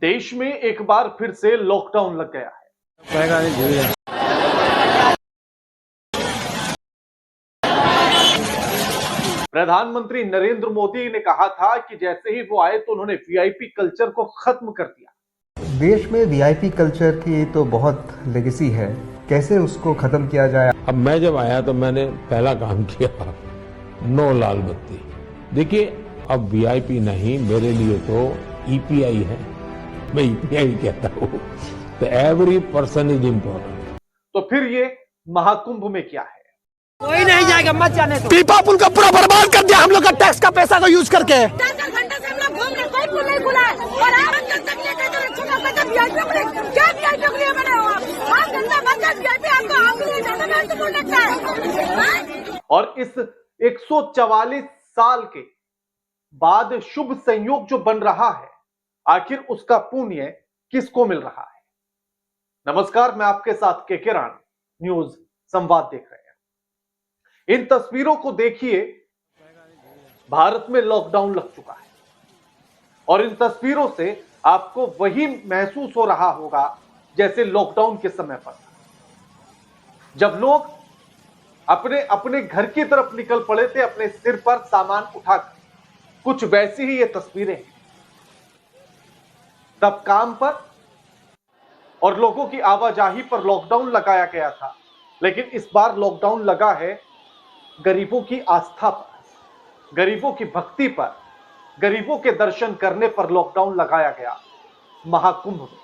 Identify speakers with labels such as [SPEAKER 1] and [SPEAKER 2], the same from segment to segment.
[SPEAKER 1] देश में एक बार फिर से लॉकडाउन लग गया है। प्रधानमंत्री नरेंद्र मोदी ने कहा था कि जैसे ही वो आए तो उन्होंने वीआईपी कल्चर को खत्म कर दिया।
[SPEAKER 2] देश में वीआईपी कल्चर की तो बहुत लेगेसी है, कैसे उसको खत्म किया जाए।
[SPEAKER 3] अब मैं जब आया तो मैंने पहला काम किया, नो लाल बत्ती। देखिए, अब वीआईपी नहीं, मेरे लिए तो ईपीआई है, मैं ईपीआई कहता हूँ। तो एवरी पर्सन इज इम्पोर्टेंट।
[SPEAKER 1] तो फिर ये महाकुंभ में क्या है?
[SPEAKER 4] कोई नहीं जाएगा, मत जाने दो।
[SPEAKER 5] पीपा पुल का पूरा बर्बाद कर दिया हम लोग का टैक्स का पैसा को यूज करके।
[SPEAKER 6] 4 घंटे से हम लोग घूम रहे, कोई पुल नहीं खुला है। और आप तक लेकर जो छोटा बच्चा क्या
[SPEAKER 1] और इस 144 साल के बाद शुभ संयोग जो बन रहा है, आखिर उसका पुण्य किसको मिल रहा है? नमस्कार, मैं आपके साथ के राणा न्यूज संवाद देख रहे हैं। इन तस्वीरों को देखिए, भारत में लॉकडाउन लग चुका है और इन तस्वीरों से आपको वही महसूस हो रहा होगा जैसे लॉकडाउन के समय पर जब लोग अपने अपने घर की तरफ निकल पड़े थे अपने सिर पर सामान उठाकर। कुछ वैसी ही ये तस्वीरें हैं। तब काम पर और लोगों की आवाजाही पर लॉकडाउन लगाया गया था, लेकिन इस बार लॉकडाउन लगा है गरीबों की आस्था पर, गरीबों की भक्ति पर, गरीबों के दर्शन करने पर लॉकडाउन लगाया गया महाकुंभ में,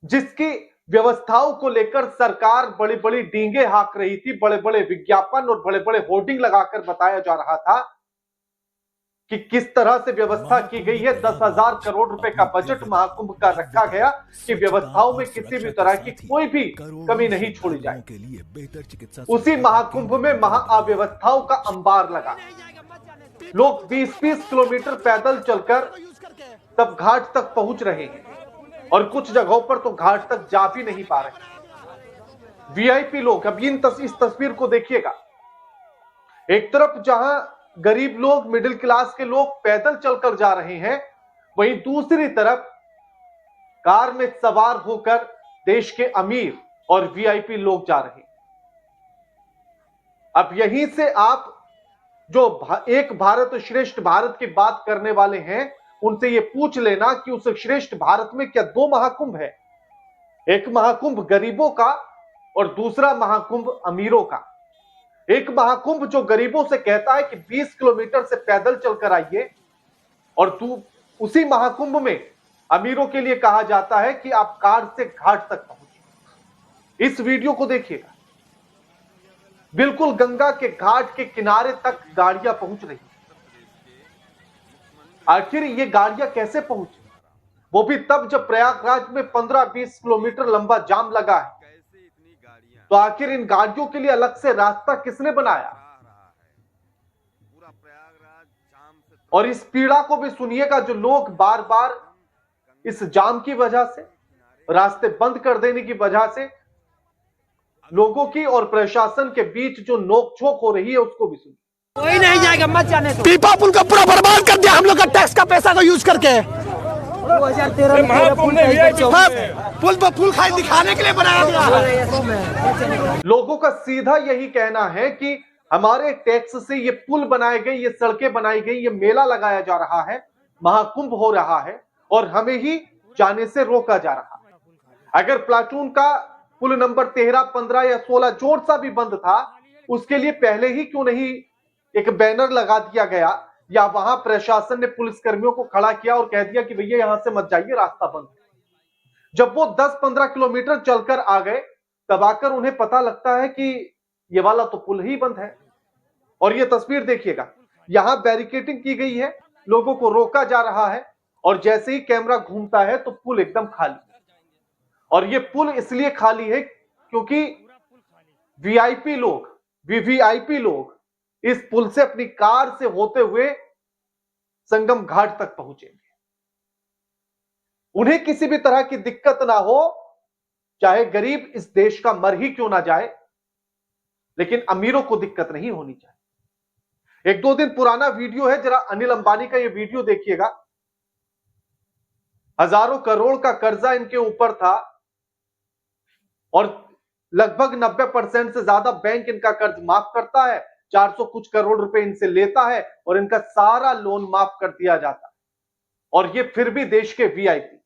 [SPEAKER 1] जिसकी व्यवस्थाओं को लेकर सरकार बड़ी बड़ी डींगे हाँक रही थी। बड़े बड़े विज्ञापन और बड़े बड़े होर्डिंग लगाकर बताया जा रहा था कि किस तरह से व्यवस्था की गई है। 10,000 करोड़ रुपए का बजट महाकुंभ का रखा गया कि व्यवस्थाओं में किसी भी तरह की कोई भी कमी नहीं छोड़ी जाए। उसी महाकुंभ में महाअव्यवस्थाओं का अंबार लगा। लोग 20-20 किलोमीटर पैदल चलकर तब घाट तक पहुंच रहे हैं और कुछ जगहों पर तो घाट तक जा भी नहीं पा रहे वीआईपी लोग। अब इस तस्वीर को देखिएगा, एक तरफ जहां गरीब लोग, मिडिल क्लास के लोग पैदल चलकर जा रहे हैं, वहीं दूसरी तरफ कार में सवार होकर देश के अमीर और वीआईपी लोग जा रहे हैं। अब यहीं से आप जो एक भारत श्रेष्ठ भारत की बात करने वाले हैं, उनसे यह पूछ लेना कि उस श्रेष्ठ भारत में क्या 2 महाकुंभ है? एक महाकुंभ गरीबों का और दूसरा महाकुंभ अमीरों का। एक महाकुंभ जो गरीबों से कहता है कि 20 किलोमीटर से पैदल चलकर आइए, और उसी महाकुंभ में अमीरों के लिए कहा जाता है कि आप कार से घाट तक पहुंचिए। इस वीडियो को देखिएगा, बिल्कुल गंगा के घाट के किनारे तक गाड़ियां पहुंच रही हैं। आखिर ये गाड़ियां कैसे पहुंची? वो भी तब जब प्रयागराज में 15-20 किलोमीटर लंबा जाम लगा है। तो आखिर इन गाड़ियों के लिए अलग से रास्ता किसने बनाया? और इस पीड़ा को भी सुनिएगा, जो लोग बार बार इस जाम की वजह से, रास्ते बंद कर देने की वजह से लोगों की और प्रशासन के बीच जो नोकझोंक हो रही है, उसको भी सुनिए।
[SPEAKER 4] कोई नहीं जाएगा, मत जाने दो।
[SPEAKER 5] पीपा पुल का पूरा बर्बाद कर दिया हम लोग का टैक्स का पैसा को यूज करके।
[SPEAKER 4] 2013 में
[SPEAKER 5] पुल खाई दिखाने के लिए बनाया गया।
[SPEAKER 1] लोगों का सीधा यही कहना है कि हमारे टैक्स से ये पुल बनाए गए, ये सड़कें बनाई गई, ये मेला लगाया जा रहा है, महाकुंभ हो रहा है और हमें ही जाने से रोका जा रहा है। अगर प्लाटून का पुल नंबर 13, 15 या 16 जोर सा भी बंद था, उसके लिए पहले ही क्यों नहीं एक बैनर लगा दिया गया, या वहां प्रशासन ने पुलिस कर्मियों को खड़ा किया और कह दिया कि भैया यहां से मत जाइए, रास्ता बंद है। जब वो 10-15 किलोमीटर चलकर आ गए, तब आकर उन्हें पता लगता है कि ये वाला तो पुल ही बंद है। और ये तस्वीर देखिएगा, यहां बैरिकेडिंग की गई है, लोगों को रोका जा रहा है और जैसे ही कैमरा घूमता है तो पुल एकदम खाली। और ये पुल इसलिए खाली है क्योंकि वीआईपी लोग, वीवीआईपी लोग इस पुल से अपनी कार से होते हुए संगम घाट तक पहुंचेंगे। उन्हें किसी भी तरह की दिक्कत ना हो, चाहे गरीब इस देश का मर ही क्यों ना जाए, लेकिन अमीरों को दिक्कत नहीं होनी चाहिए। 1-2 दिन पुराना वीडियो है, जरा अनिल अंबानी का यह वीडियो देखिएगा। हजारों करोड़ का कर्जा इनके ऊपर था और लगभग 90% से ज्यादा बैंक इनका कर्ज माफ करता है, 400 कुछ करोड़ रुपए इनसे लेता है और इनका सारा लोन माफ कर दिया जाता है। और ये फिर भी देश के वीआईपी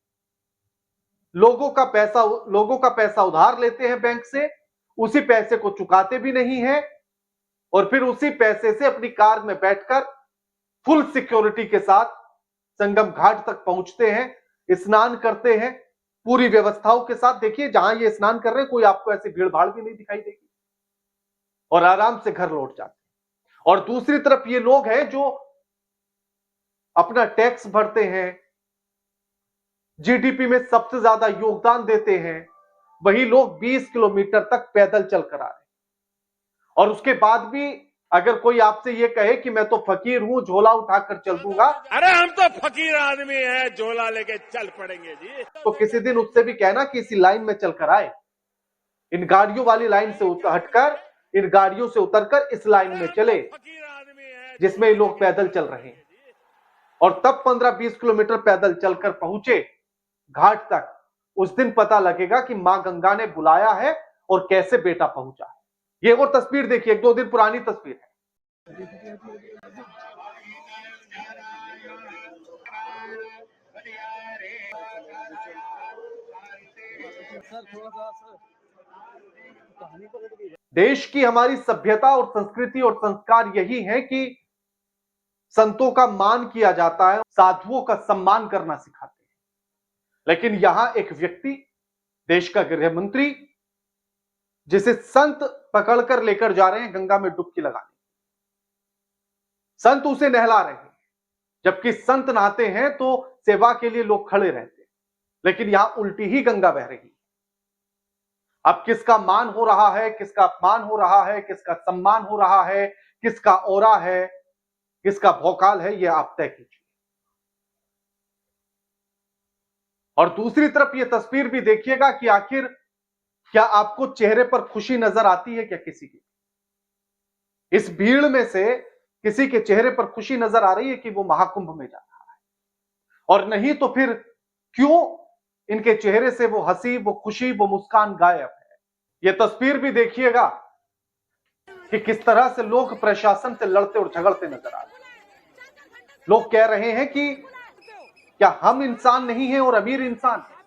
[SPEAKER 1] लोगों का पैसा उधार लेते हैं बैंक से, उसी पैसे को चुकाते भी नहीं है और फिर उसी पैसे से अपनी कार में बैठकर फुल सिक्योरिटी के साथ संगम घाट तक पहुंचते हैं, स्नान करते हैं पूरी व्यवस्थाओं के साथ। देखिए जहां ये स्नान कर रहे हैं कोई आपको ऐसी भीड़ भाड़ भी नहीं दिखाई देगी और आराम से घर लौट जाते हैं। और दूसरी तरफ ये लोग हैं जो अपना टैक्स भरते हैं, जीडीपी में सबसे ज्यादा योगदान देते हैं, वही लोग 20 किलोमीटर तक पैदल चलकर आ रहे हैं। और उसके बाद भी अगर कोई आपसे ये कहे कि मैं तो फकीर हूं, झोला उठाकर चल दूंगा,
[SPEAKER 7] अरे हम तो फकीर आदमी हैं, झोला लेके चल पड़ेंगे जी,
[SPEAKER 1] तो किसी दिन उससे भी कहना कि इसी लाइन में चलकर आए, इन गाड़ियों वाली लाइन से हटकर, इन गाड़ियों से उतरकर इस लाइन में चले जिसमें ये लोग पैदल चल रहे हैं। और तब 15-20 किलोमीटर पैदल चलकर पहुंचे घाट तक, उस दिन पता लगेगा कि मां गंगा ने बुलाया है और कैसे बेटा पहुंचा है। ये और तस्वीर देखिए, 1-2 दिन पुरानी तस्वीर है। देश की हमारी सभ्यता और संस्कृति और संस्कार यही है कि संतों का मान किया जाता है, साधुओं का सम्मान करना सिखाते हैं। लेकिन यहां एक व्यक्ति, देश का गृह मंत्री, जिसे संत पकड़कर लेकर जा रहे हैं गंगा में डुबकी लगाने, संत उसे नहला रहे हैं, जबकि संत नहाते हैं तो सेवा के लिए लोग खड़े रहते हैं, लेकिन यहां उल्टी ही गंगा बह रही है। अब किसका मान हो रहा है, किसका अपमान हो रहा है, किसका सम्मान हो रहा है, किसका औरा है, किसका भौकाल है, यह आप तय कीजिए। और दूसरी तरफ यह तस्वीर भी देखिएगा कि आखिर क्या आपको चेहरे पर खुशी नजर आती है क्या किसी की? इस भीड़ में से किसी के चेहरे पर खुशी नजर आ रही है कि वो महाकुंभ में जा रहा है? और नहीं तो फिर क्यों इनके चेहरे से वो हंसी, वो खुशी, वो मुस्कान गायब है? ये तस्वीर भी देखिएगा कि किस तरह से लोग प्रशासन से लड़ते और झगड़ते नजर आ रहे हैं। लोग कह रहे हैं कि क्या हम इंसान नहीं हैं और अमीर इंसान है?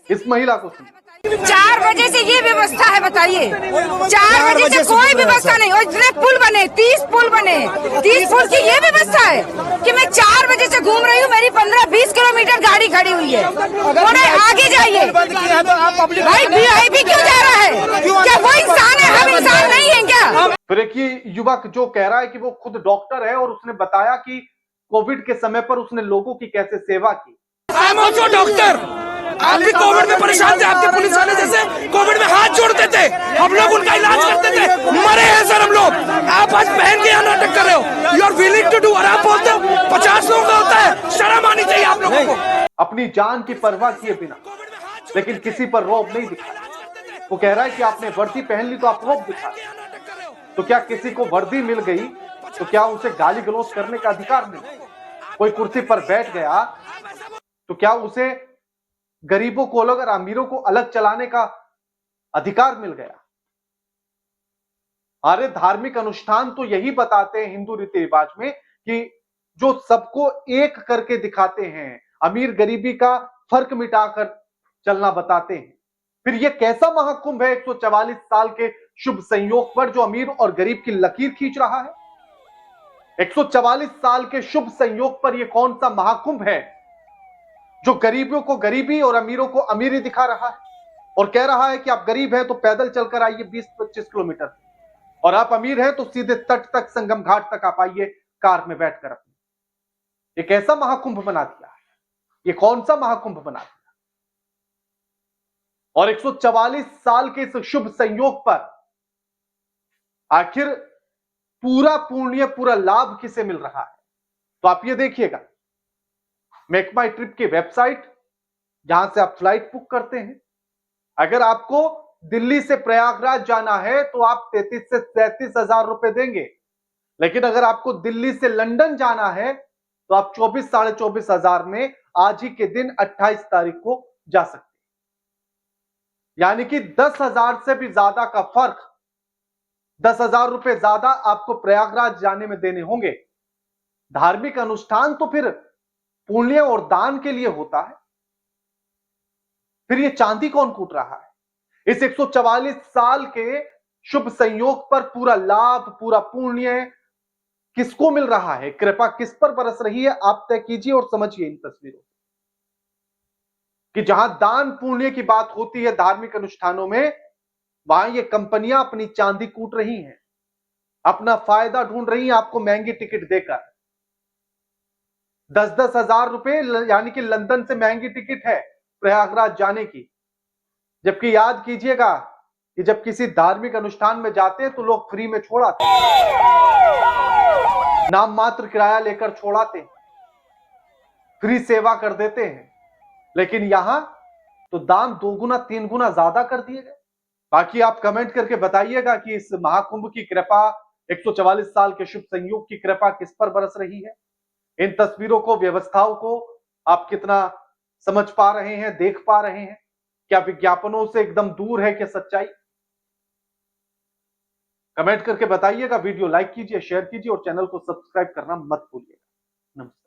[SPEAKER 1] इस महिला को सुनिए।
[SPEAKER 6] 4 बजे से ये व्यवस्था है, बताइए 4 बजे से कोई व्यवस्था नहीं। और इतने पुल बने, 30 पुल बने, 30 पुल की ये व्यवस्था है कि मैं 4 बजे से घूम रही हूँ, मेरी 15-20 किलोमीटर गाड़ी खड़ी हुई है। बोले आगे जाइए, भाई वीआईपी क्यों जा रहा है? क्या वो इंसान है? हम इंसान नहीं है क्या?
[SPEAKER 1] फिर एक ये युवक जो कह रहा है कि वो खुद डॉक्टर है और उसने बताया कि कोविड के समय पर उसने लोगों की कैसे सेवा की।
[SPEAKER 5] डॉक्टर आप भी कोविड में परेशान थे, आपके पुलिस वाले जैसे कोविड में हाथ जोड़ते थे, हम लोग उनका इलाज करते थे, मरे हैं सर हम लोग। आप आज बहन के यहाँ नाटक कर रहे हो, you are willing to do, और आप बोलते हो 50 लोगों का होता है, शर्म आनी चाहिए आप लोगों को।
[SPEAKER 1] अपनी जान की परवाह किए बिना, लेकिन किसी पर रौब नहीं दिखा। वो कह रहा है कि आपने वर्दी पहन ली तो आप रौब दिखा। तो क्या किसी को वर्दी मिल गई तो क्या उसे गाली गलौज करने का अधिकार नहीं? कोई कुर्सी पर बैठ गया तो क्या उसे गरीबों को अलग और अमीरों को अलग चलाने का अधिकार मिल गया? हमारे धार्मिक अनुष्ठान तो यही बताते हैं हिंदू रीति रिवाज में कि जो सबको एक करके दिखाते हैं, अमीर गरीबी का फर्क मिटाकर चलना बताते हैं। फिर यह कैसा महाकुंभ है 144 साल के शुभ संयोग पर जो अमीर और गरीब की लकीर खींच रहा है? 144 साल के शुभ संयोग पर यह कौन सा महाकुंभ है जो गरीबों को गरीबी और अमीरों को अमीरी दिखा रहा है और कह रहा है कि आप गरीब हैं तो पैदल चलकर आइए 20-25 किलोमीटर, और आप अमीर हैं तो सीधे तट तक, संगम घाट तक आप आइए कार में बैठकर अपने। एक ऐसा महाकुंभ बना दिया है, ये कौन सा महाकुंभ बना दिया? और 144 साल के इस शुभ संयोग पर आखिर पूरा पुण्य, पूरा लाभ किसे मिल रहा है? तो आप ये देखिएगा, मेक माई ट्रिप की वेबसाइट, जहां से आप फ्लाइट बुक करते हैं। अगर आपको दिल्ली से प्रयागराज जाना है तो आप 33 से 37 हजार रुपए देंगे, लेकिन अगर आपको दिल्ली से लंदन जाना है तो आप 24 साढ़े 24 हजार में आज ही के दिन 28 तारीख को जा सकते हैं। यानी कि 10,000 से भी ज्यादा का फर्क, 10,000 रुपए ज्यादा आपको प्रयागराज जाने में देने होंगे। धार्मिक अनुष्ठान तो फिर पुण्य और दान के लिए होता है, फिर ये चांदी कौन कूट रहा है? इस 144 साल के शुभ संयोग पर पूरा लाभ, पूरा पुण्य किसको मिल रहा है? कृपा किस पर बरस रही है? आप तय कीजिए और समझिए इन तस्वीरों कि जहां दान पुण्य की बात होती है धार्मिक अनुष्ठानों में, वहां ये कंपनियां अपनी चांदी कूट रही हैं, अपना फायदा ढूंढ रही हैं आपको महंगी टिकट देकर। 10-10 हजार रुपए, यानी कि लंदन से महंगी टिकट है प्रयागराज जाने की। जबकि याद कीजिएगा कि जब किसी धार्मिक अनुष्ठान में जाते हैं तो लोग फ्री में छोड़ाते हैं, नाम मात्र किराया लेकर छोड़ाते हैं, फ्री सेवा कर देते हैं। लेकिन यहां तो दाम 2 गुना 3 गुना ज्यादा कर दिए गए। बाकी आप कमेंट करके बताइएगा कि इस महाकुंभ की कृपा, 144 साल के शुभ संयोग की कृपा किस पर बरस रही है? इन तस्वीरों को, व्यवस्थाओं को आप कितना समझ पा रहे हैं, देख पा रहे हैं? क्या विज्ञापनों से एकदम दूर है क्या सच्चाई? कमेंट करके बताइएगा। वीडियो लाइक कीजिए, शेयर कीजिए और चैनल को सब्सक्राइब करना मत भूलिएगा। नमस्कार।